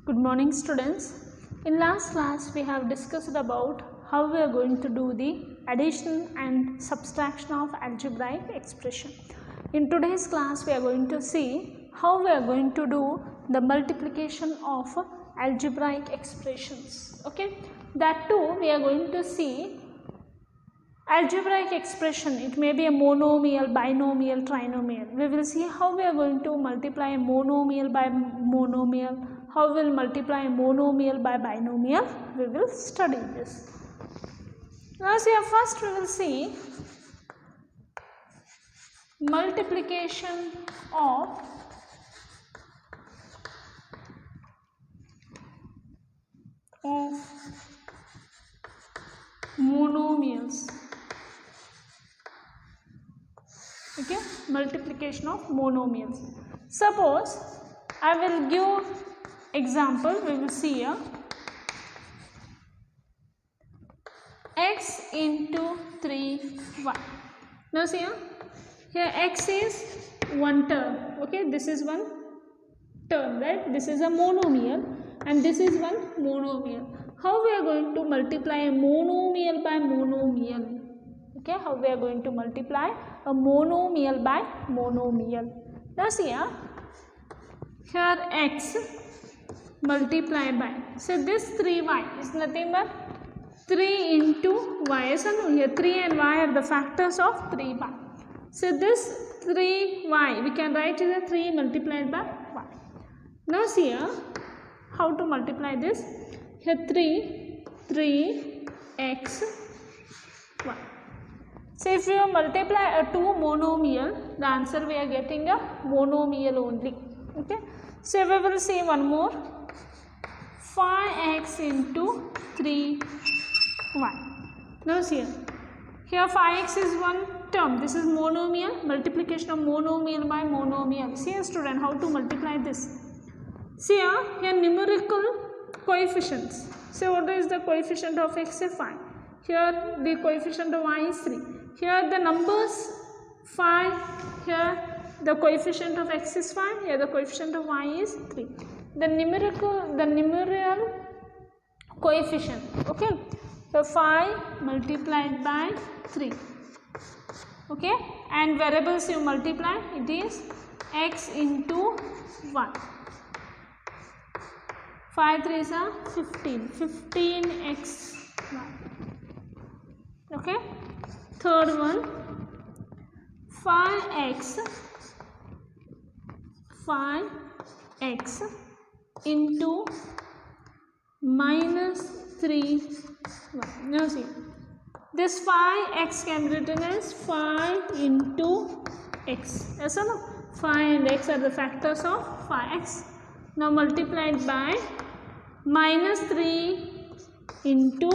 Good morning, students. In last class we have discussed about how we are going to do the addition and subtraction of algebraic expression. In today's class we are going to see how we are going to do the multiplication of algebraic expressions. Okay, that too we are going to see algebraic expression. It may be a monomial, binomial, trinomial. We will see how we are going to multiply a monomial by monomial, how we will multiply a monomial by binomial. We will study this. Now see, first we will see multiplication of monomials. Okay, multiplication of monomials. Suppose I will give example. We will see here x into 3y. Now see here x is one term. Okay, this is one term, right? This is a monomial and this is one monomial. How we are going to multiply a monomial by monomial? Okay, how we are going to multiply a monomial by monomial? Now see here x multiply by, so this 3y is nothing but 3 into y. So no, here 3 and y are the factors of 3y. So this 3y we can write as a 3 multiplied by y. Now see here how to multiply this. Here 3x y. So if you multiply a two monomial, the answer we are getting a monomial only. Okay. So we will see one more, 5x into 3y. Now see here 5x is one term. This is monomial, multiplication of monomial by monomial. See student, how to multiply this. See here numerical coefficients. So what is the coefficient of x? 5. Here the coefficient of y is 3. Here the numbers 5. Here the coefficient of x is 5. Here the coefficient of y is 3. The numeral coefficient. Okay. So 5 multiplied by 3. Okay. And variables you multiply. It is x into 1. 5 3s are 15. 15x 1. Okay. Third one, 5x into minus 3. Now see, this 5x can be written as 5 into x. Yes or no? 5 and x are the factors of 5x. Now multiplied by minus 3 into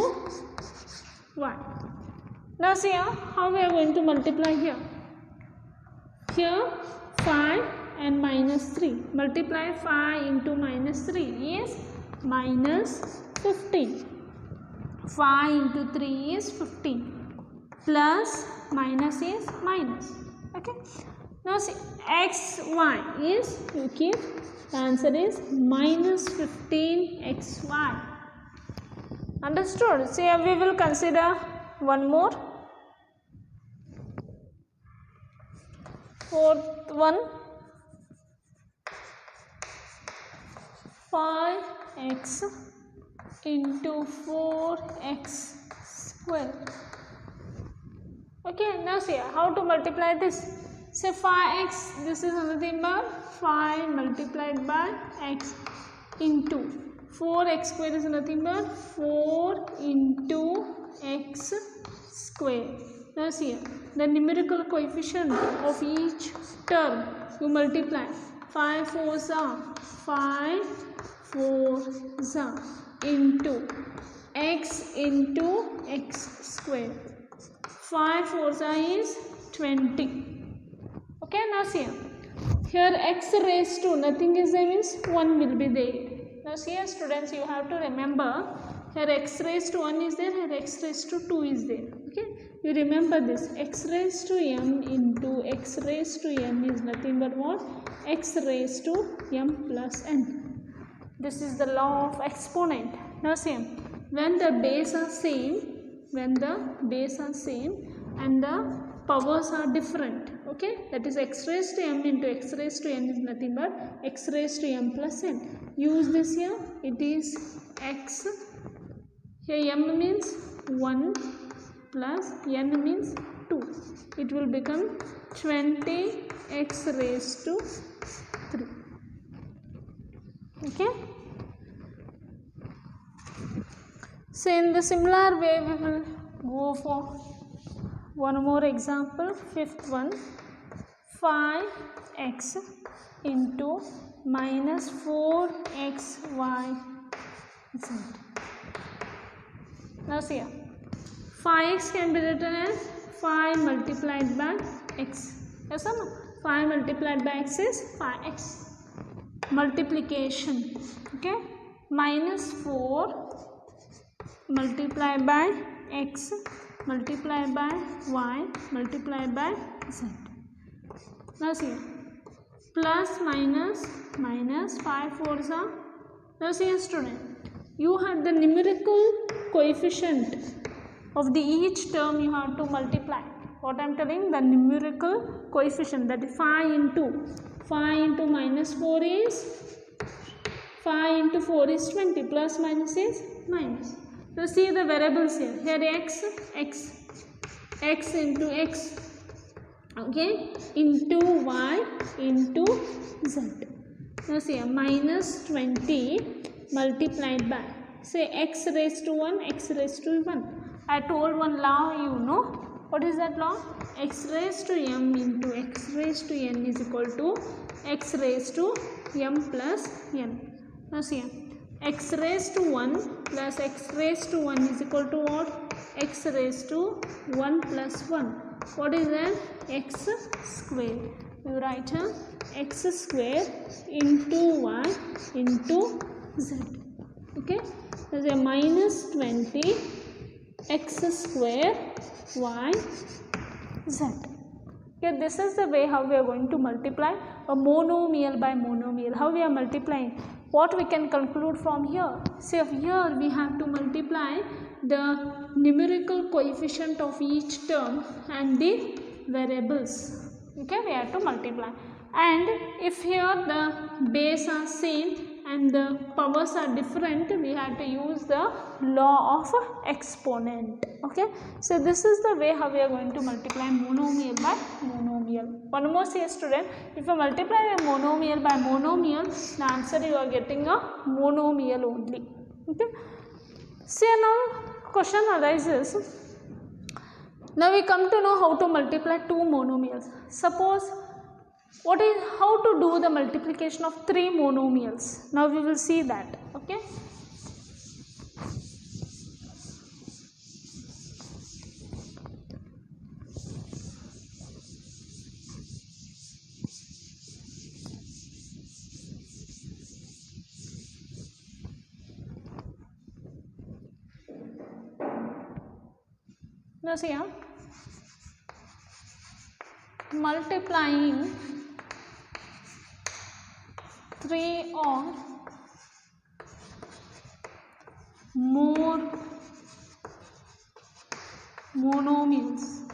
1. Now see how we are going to multiply here. Here 5 and minus 3. Multiply 5 into minus 3 is minus 15. 5 into 3 is 15. Plus minus is minus. Okay. Now see xy is, you keep, the answer is minus 15xy. Understood? See we will consider one more. Fourth one, 5x into 4x square. Okay, now see how to multiply this. Say 5x, this is nothing but 5 multiplied by x into 4x square is nothing but 4 into x square. Now see the numerical coefficient of each term you multiply. 5 4s are 5 4s are into x square. 5 4s are is 20. Okay, now see here x raised to nothing is there means 1 will be there. Now see students, you have to remember here x raised to 1 is there, here x raised to 2 is there. Okay, you remember this, x raised to m into x raised to m is nothing but what? X raised to m plus n. This is the law of exponent. Now same, when the base are same, and the powers are different, okay, that is x raised to m into x raised to n is nothing but x raised to m plus n. Use this here, it is x, here m means 1 plus n means 2, it will become 20x raised to 3, okay. So in the similar way we will go for one more example, fifth one, 5x into minus 4xy z. Now see here, 5x can be written as 5 multiplied by x, yes or no? 5 multiplied by x is 5x, multiplication, okay, minus 4 multiplied by x multiplied by y multiplied by z. Now see, plus minus 5 4s are. Now see student, you have the numerical coefficient of the each term you have to multiply. What I am telling, the numerical coefficient, that is 5 into minus 4 is 5 into 4 is 20, plus minus is minus. So see the variables here, x into x, okay, into y into z. Now see minus 20 multiplied by, say x raised to 1, x raised to 1. I told one law, you know. What is that law? X raised to m into x raised to n is equal to x raised to m plus n. Now see, x raised to 1 plus x raised to 1 is equal to what? X raised to 1 plus 1. What is that? X square. You write here x square into y into z. Okay? There is a minus 20 x square y z. Okay, this is the way how we are going to multiply a monomial by monomial. How we are multiplying? What we can conclude from here? Say here we have to multiply the numerical coefficient of each term and the variables. Okay, we have to multiply. And if here the base are same and the powers are different, we have to use the law of exponent. Okay, so this is the way how we are going to multiply monomial by monomial. One more say student, if you multiply a monomial by monomial, the answer you are getting a monomial only. Okay, see now question arises. Now we come to know how to multiply two monomials. Suppose how to do the multiplication of three monomials. Now we will see that. Okay. Now see here, multiplying three or more monomials.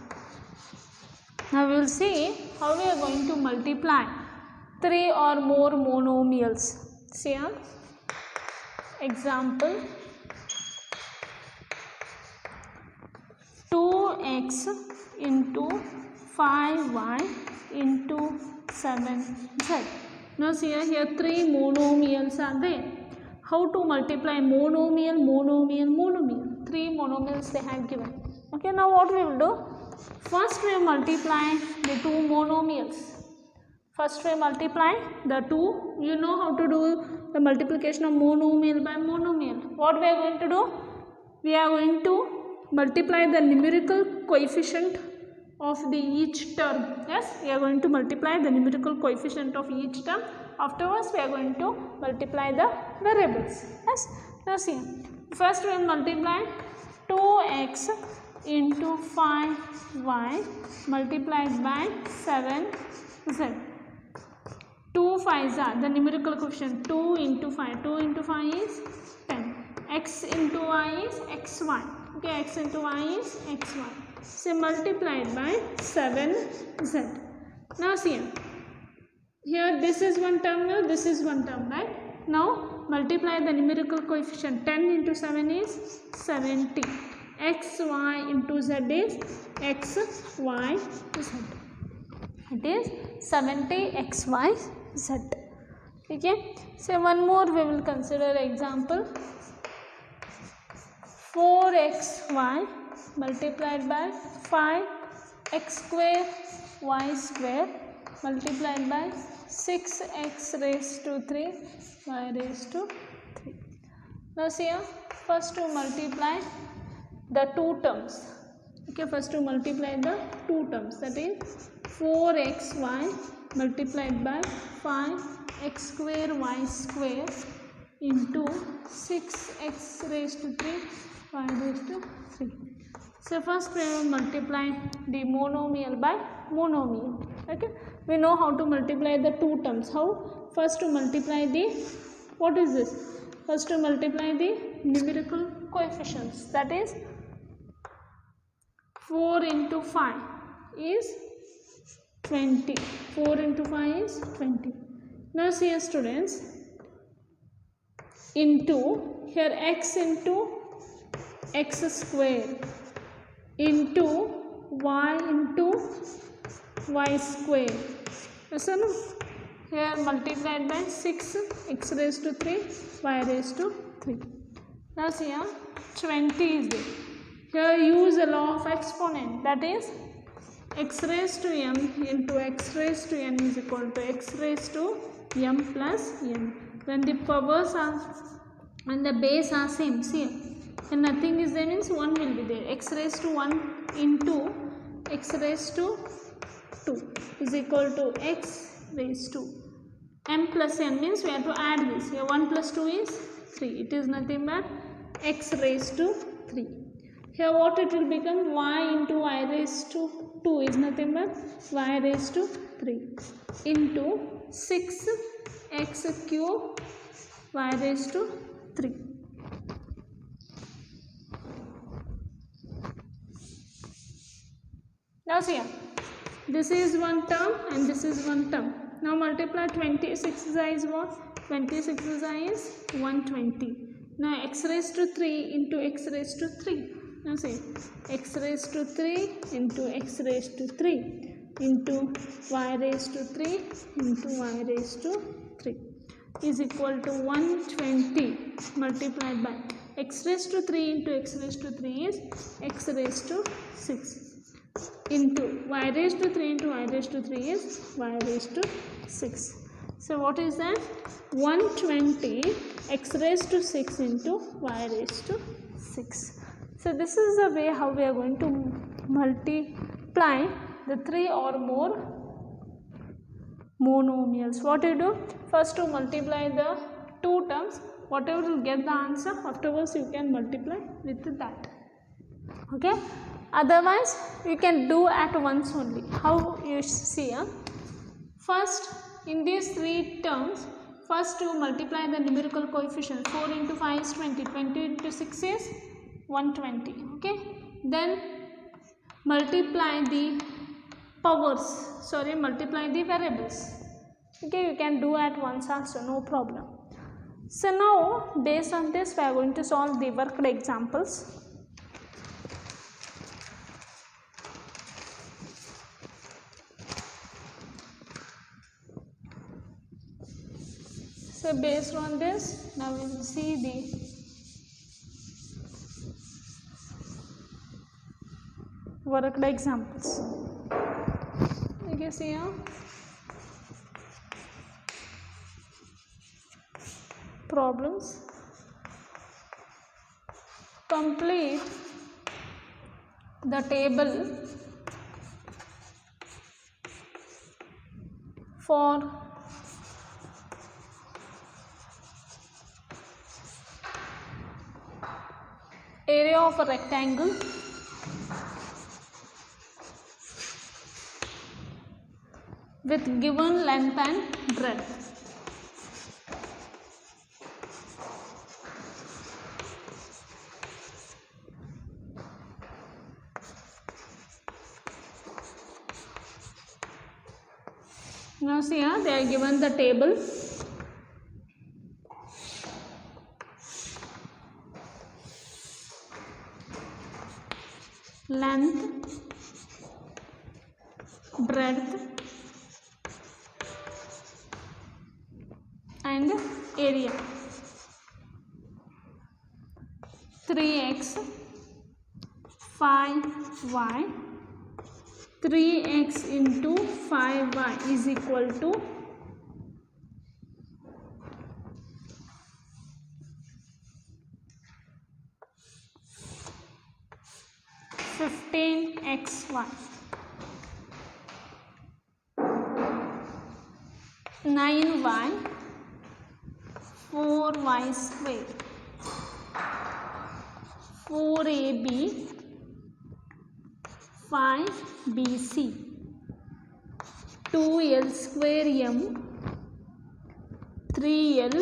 Now we will see how we are going to multiply three or more monomials. See here, example, 2x into 5y into 7z. Now see here three monomials are there. How to multiply monomial, monomial, monomial? Three monomials they have given. Okay, now what we will do? First we multiply the two monomials. First we multiply the two. You know how to do the multiplication of monomial by monomial. What we are going to do? We are going to multiply the numerical coefficient of the each term. Yes, we are going to multiply the numerical coefficient of each term. Afterwards we are going to multiply the variables. Yes, now see, first we will multiply 2x into 5y multiplied by 7z. 2 5s are the numerical coefficient 2 into 5. 2 into 5 is 10. X into y is xy. Okay, x into y is xy. So multiplied by 7z. Now see here, this is one term, now this is one term, right? Now multiply the numerical coefficient. 10 into 7 is 70. Xy into z is xy z. It is 70 xy z. Okay. So one more we will consider example. 4xy multiplied by 5x square y square multiplied by 6x raised to 3 y raised to 3. Now see here, first to multiply the two terms. Okay, first to multiply the two terms, that is 4xy multiplied by 5x square y square into 6x raised to 3 y raised to 3. So first we will multiply the monomial by monomial. Okay, we know how to multiply the two terms. How? First to multiply the, what is this? First to multiply the numerical coefficients, that is 4 into 5 is 20. 4 into 5 is 20. Now see here students, into here x into x square into y square. Yes or no? Here multiplied by 6 x raised to 3 y raised to 3. Now see here 20 is there. Here use the law of exponent, that is x raised to m into x raised to n is equal to x raised to m plus n. When the powers are and the base are same, see and nothing is there means 1 will be there. X raised to 1 into x raised to 2 is equal to x raised to m plus n, means we have to add this. Here 1 plus 2 is 3. It is nothing but x raised to 3. Here what it will become? Y into y raised to 2 is nothing but y raised to 3 into 6x cube y raised to 3. Now see here, this is one term and this is one term. Now multiply 26 is what? 26 is 120. Now x raised to 3 into x raised to 3. Now see, x raised to 3 into x raised to 3 into y raised to 3 into y raised to 3 is equal to 120 multiplied by x raised to 3 into x raised to 3 is x raised to 6 into y raised to 3 into y raised to 3 is y raised to 6. So what is that? 120 x raised to 6 into y raised to 6. So this is the way how we are going to multiply the 3 or more monomials. What you do? First to multiply the two terms, whatever will get the answer, afterwards you can multiply with that. Okay, otherwise you can do at once only. How you see? First in these three terms, first to multiply the numerical coefficient. 4 into 5 is 20, 20 into 6 is 120. Okay, then multiply the powers, multiply the variables. Okay, you can do at once also, no problem. So now based on this we are going to solve the worked examples. So based on this, now we will see the worked examples. You can see here problems. Complete the table for area of a rectangle with given length and breadth. Now see here, they are given the table. Length, breadth and area. 3x, 5y, 3x into 5y is equal to 15xy. 9y, 4y square, 4ab, 5bc, 2l square m, 3l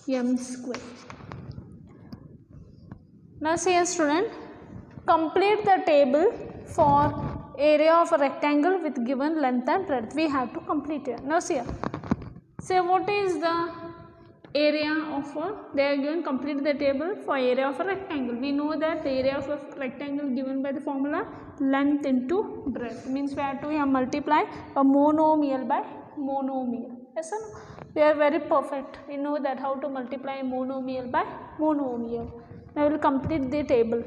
m square. Now see a student, complete the table for area of a rectangle with given length and breadth. We have to complete it. Now see here. Say what is the area of a, they are given, complete the table for area of a rectangle. We know that the area of a rectangle given by the formula length into breadth, means we have to multiply a monomial by monomial. Yes or no? We are very perfect. We know that how to multiply a monomial by monomial. Now we will complete the table.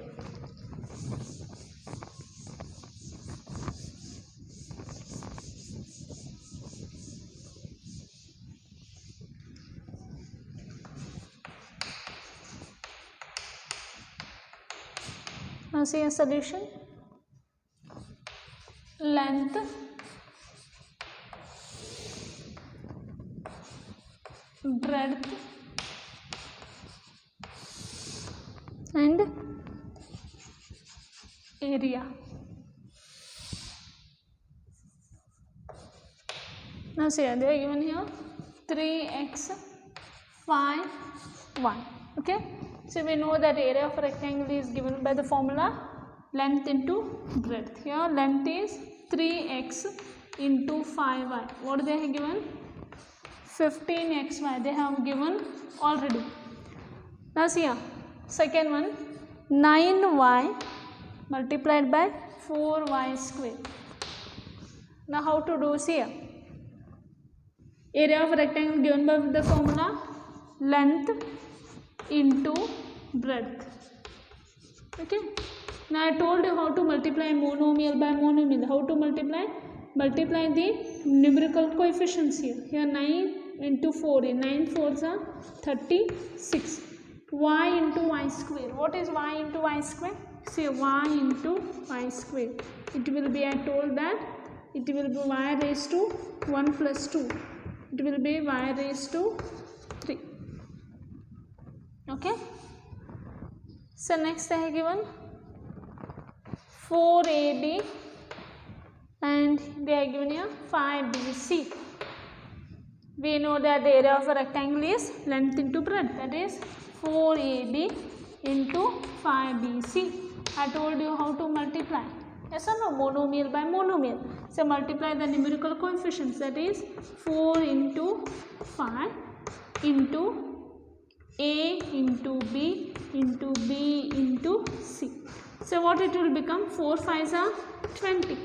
Now see a solution. Length, breadth and area. Now see, they are given here 3x, 5, 1. Okay. So we know that area of a rectangle is given by the formula length into breadth. Here length is 3x into 5y. What they have given? 15xy. They have given already. Now see here. Second one, 9y multiplied by 4y square. Now how to do? See here. Area of a rectangle given by the formula length into breadth. Okay. Now I told you how to multiply monomial by monomial. How to multiply? Multiply the numerical coefficients here. Here 9 into 4. 9 4s are 36. Y into y square. What is y into y square? Say y into y square. It will be, I told that it will be y raised to 1 plus 2. It will be y raised to 3. Okay. So next I have given 4ab and they are given here 5bc. We know that the area of a rectangle is length into breadth, that is 4ab into 5bc. I told you how to multiply. Yes or no? Monomial by monomial. So multiply the numerical coefficients, that is 4 into 5 into a into b into b into c. So what it will become? 4 5s are 20.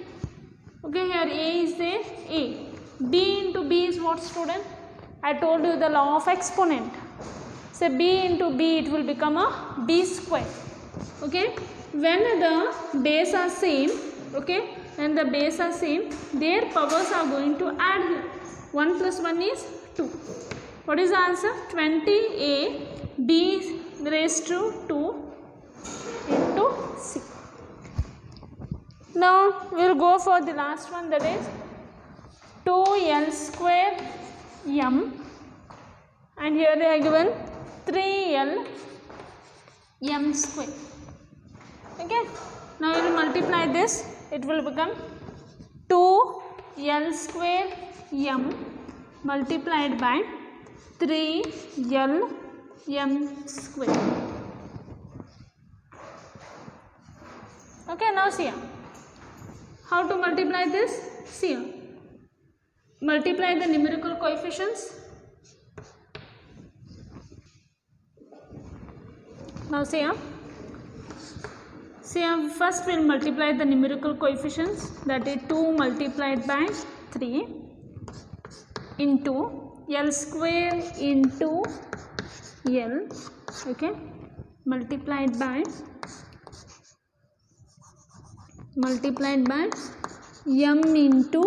Okay, here a is there, a. B into b is what, student? I told you the law of exponent. So b into b, it will become a b square. Okay, when the base are same, okay, when the base are same, their powers are going to add here. 1 plus 1 is 2. What is the answer? 20a b raised to 2 into c. Now we will go for the last one, that is 2l square m, and here they are given 3l m square. Okay. Now we will multiply this. It will become 2l square m multiplied by 3l m square. Okay, now see here. How to multiply this? See here. Multiply the numerical coefficients. Now see here. See here, first we will multiply the numerical coefficients, that is 2 multiplied by 3 into L square into L, okay, multiplied by m into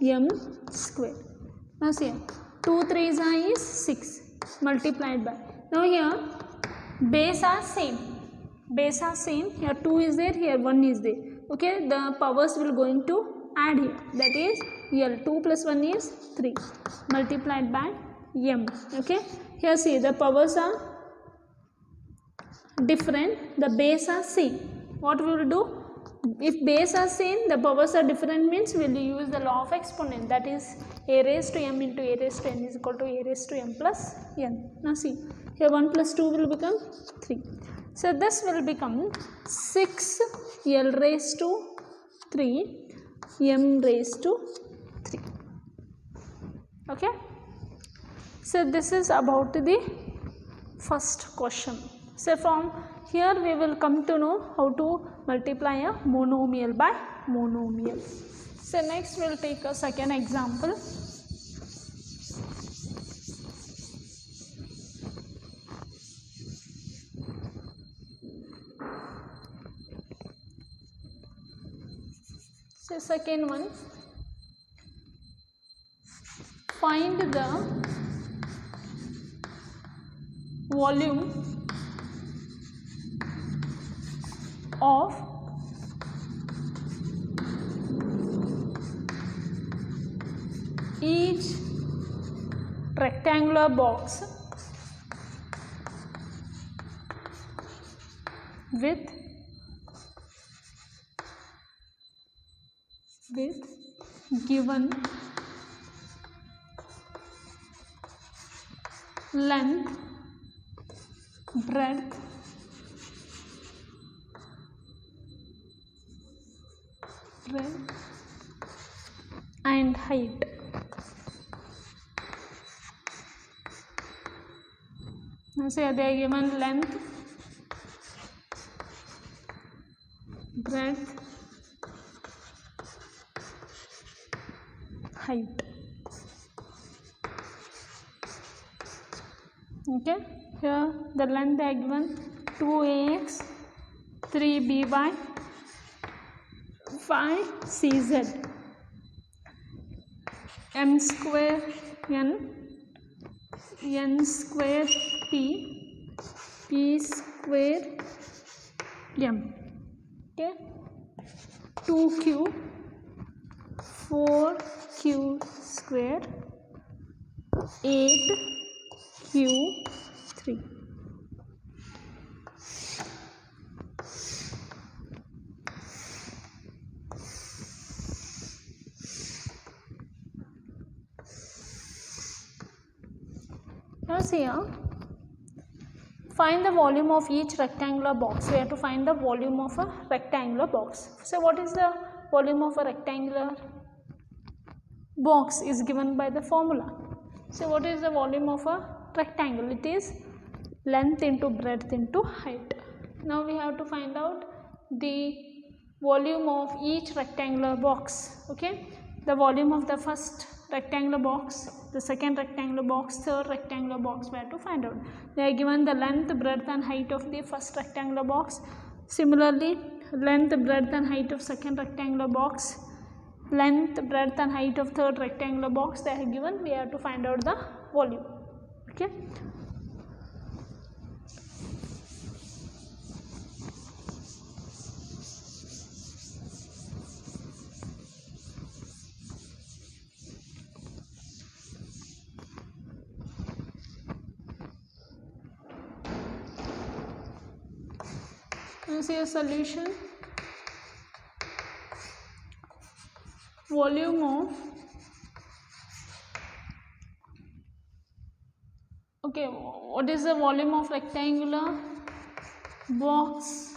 m square. Now see here, 2 3s is 6 multiplied by, now here base are same, here 2 is there, here 1 is there, okay, the powers will going to add here, that is L, 2 plus 1 is 3 multiplied by m, okay. Here see the powers are different, the base are same. What we will do? If base are same, the powers are different, means we will use the law of exponent, that is a raised to m into a raised to n is equal to a raised to m plus n. Now see, here 1 plus 2 will become 3. So this will become 6 L raised to 3 m raised to 3. Okay. So this is about the first question. So from here we will come to know how to multiply a monomial by monomial. So next we will take a second example. So second one, find the volume of each rectangular box with given length, breadth, and height. Now say they are given length, breadth, height. Okay, here the length they are given 2ax, 3by, 5cz, m square n square p square m. Okay, 2q, 4q square, 8q3. Now see here, find the volume of each rectangular box. We have to find the volume of a rectangular box. So what is the volume of a rectangular box is given by the formula. So what is the volume of a rectangle? It is length into breadth into height. Now we have to find out the volume of each rectangular box. Okay, the volume of the first rectangular box, the second rectangular box, third rectangular box, we have to find out. They are given the length, breadth and height of the first rectangular box. Similarly, length, breadth and height of second rectangular box, length, breadth and height of third rectangular box, they are given. We have to find out the volume. Okay. Now see a solution. Volume of what is the volume of rectangular box?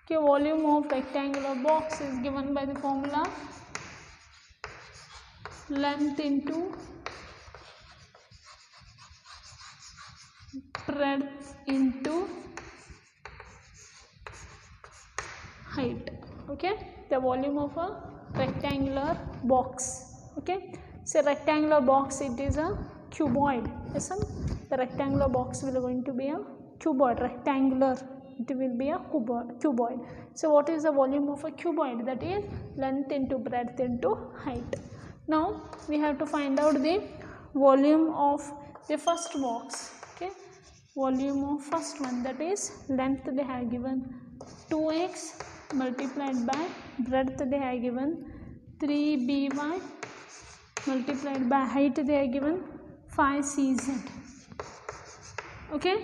Okay, volume of rectangular box is given by the formula length into breadth into height. Okay, the volume of a rectangular box. Okay, so rectangular box, it is a cuboid. Listen, the rectangular box will going to be a cuboid. Rectangular, it will be a cuboid. So what is the volume of a cuboid? That is length into breadth into height. Now we have to find out the volume of the first box. Okay, volume of first one, that is length they have given 2x multiplied by breadth they have given 3by multiplied by height they are given 5cz. Okay,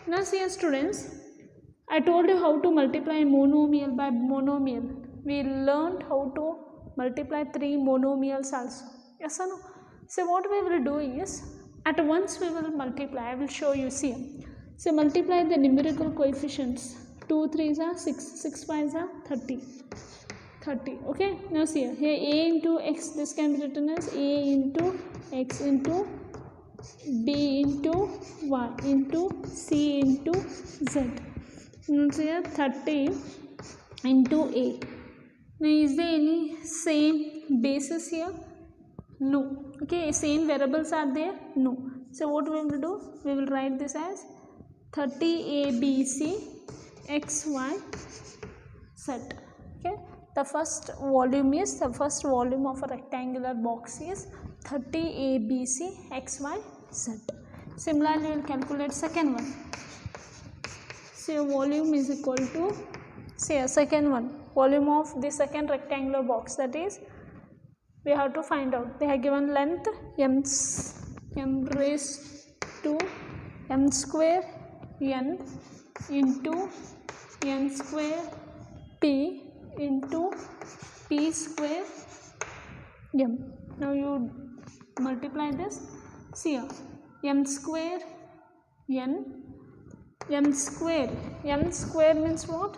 now see students, I told you how to multiply monomial by monomial. We learned how to multiply 3 monomials also. Yes or no? So what we will do is, at once we will multiply. I will show you. See, so multiply the numerical coefficients. 2 3s are 6, 6 5s are 30. Okay, now see here a into x, this can be written as a into x into b into y into c into z. Now see here 30 into a. Now is there any same basis here? No. Okay, same variables are there? No. So what we will do? We will write this as 30abc xy z. Okay, the first volume of a rectangular box is 30abc xy z. Similarly, we will calculate second one. So volume is equal to, say a second one, volume of the second rectangular box, that is we have to find out. They have given length m raised to m square n into n square p into p square m. Now you multiply this. See here, m square m square means what?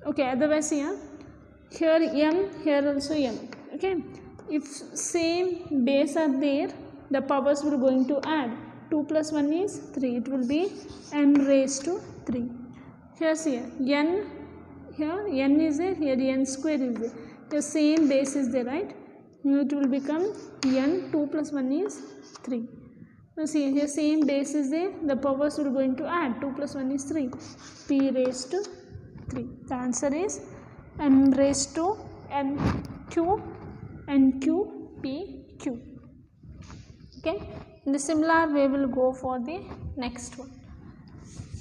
Okay, otherwise here m, here also m. Okay, if same base are there, the powers will going to add. 2 plus 1 is 3. It will be m raised to 3. Here see n, here n is there, here n square is there. The same base is there, right? Now it will become n. 2 plus 1 is 3. Now see here same base is there, the powers will going to add. 2 plus 1 is 3. P raised to 3. The answer is m raised to nq pq. Okay, in the similar way we will go for the next one,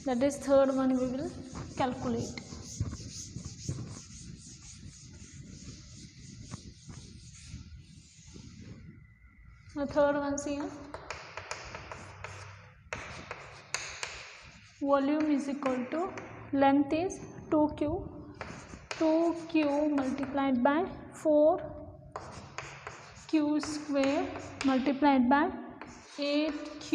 that is third one we will calculate. The third one, see here, volume is equal to length is 2q multiplied by 4q square multiplied by 8q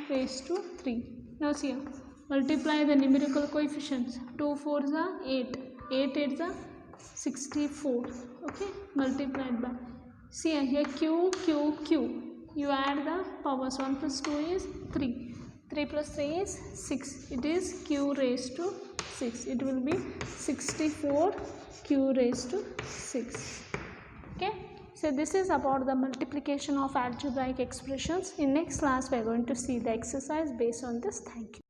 raised to 3. Now see here, multiply the numerical coefficients. 2 4s are 8, 8 8s are 64. Okay, multiplied by, see here q, you add the powers. 1 plus 2 is 3, 3 plus 3 is 6. It is q raised to 6. It will be 64 q raised to 6. Okay, so this is about the multiplication of algebraic expressions. In next class we are going to see the exercise based on this. Thank you.